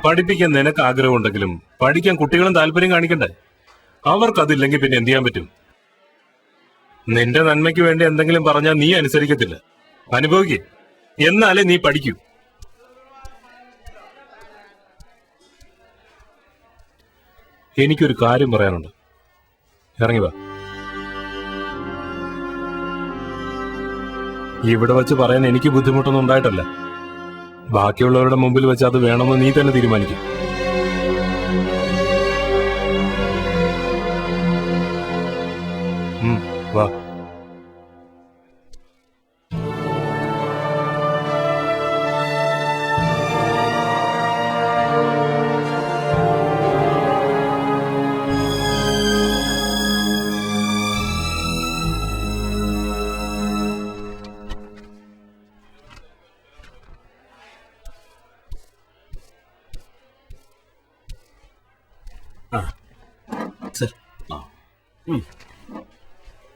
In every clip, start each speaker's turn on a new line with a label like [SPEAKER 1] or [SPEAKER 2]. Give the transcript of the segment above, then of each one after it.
[SPEAKER 1] പഠിപ്പിക്കാൻ നിനക്ക് ആഗ്രഹമുണ്ടെങ്കിലും പഠിക്കാൻ കുട്ടികളും താല്പര്യം കാണിക്കണ്ടേ? അവർക്കതില്ലെങ്കിൽ പിന്നെ എന്ത് ചെയ്യാൻ പറ്റും? നിന്റെ നന്മയ്ക്ക് വേണ്ടി എന്തെങ്കിലും പറഞ്ഞാൽ നീ അനുസരിക്കത്തില്ല. അനുഭവിക്കേ, എന്നാലേ നീ പഠിക്കൂ. എനിക്കൊരു കാര്യം പറയാനുണ്ട്. ഇറങ്ങി വാ. ഇവിടെ വെച്ച് പറയാൻ എനിക്ക് ബുദ്ധിമുട്ടൊന്നും ഉണ്ടായിട്ടല്ല. ബാക്കിയുള്ളവരുടെ മുമ്പിൽ വെച്ച് അത് വേണമെന്ന് നീ തന്നെ തീരുമാനിക്കും. വാ.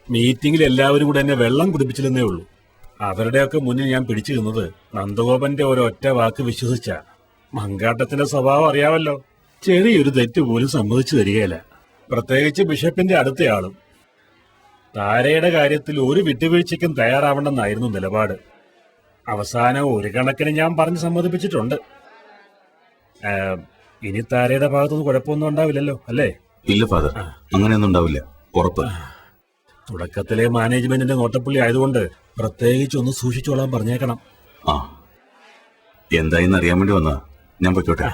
[SPEAKER 2] മീറ്റിംഗിൽ എല്ലാവരും കൂടെ എന്നെ വെള്ളം കുടിപ്പിച്ചില്ലെന്നേ ഉള്ളൂ. അവരുടെയൊക്കെ മുന്നിൽ ഞാൻ പിടിച്ചു നിന്നത് നന്ദഗോപന്റെ ഒരൊറ്റ വാക്ക് വിശ്വസിച്ച. മങ്കാട്ടത്തിന്റെ സ്വഭാവം അറിയാമല്ലോ, ചെറിയൊരു തെറ്റ് പോലും സമ്മതിച്ചു തരികയില്ല. പ്രത്യേകിച്ച് ബിഷപ്പിന്റെ അടുത്തയാളും. താരയുടെ കാര്യത്തിൽ ഒരു വിട്ടുവീഴ്ചയ്ക്കും തയ്യാറാവണമെന്നായിരുന്നു നിലപാട്. അവസാനം ഒരു കണക്കിന് ഞാൻ പറഞ്ഞ് സമ്മതിപ്പിച്ചിട്ടുണ്ട്. ഇനി താരയുടെ ഭാഗത്തുനിന്ന് കുഴപ്പമൊന്നും ഉണ്ടാവില്ലല്ലോ, അല്ലേ?
[SPEAKER 3] ഇല്ല ഫാദർ, അങ്ങനെയൊന്നും ഉണ്ടാവില്ല, ഉറപ്പ്.
[SPEAKER 2] തുടക്കത്തിലെ മാനേജ്മെന്റിന്റെ നോട്ടപ്പുള്ളി ആയതുകൊണ്ട് പ്രത്യേകിച്ച് ഒന്ന് സൂക്ഷിച്ചോളാൻ പറഞ്ഞേക്കണം.
[SPEAKER 3] എന്തായെന്ന് അറിയാൻ വേണ്ടി വന്നാ. ഞാൻ പൊയ്ക്കോട്ടെ.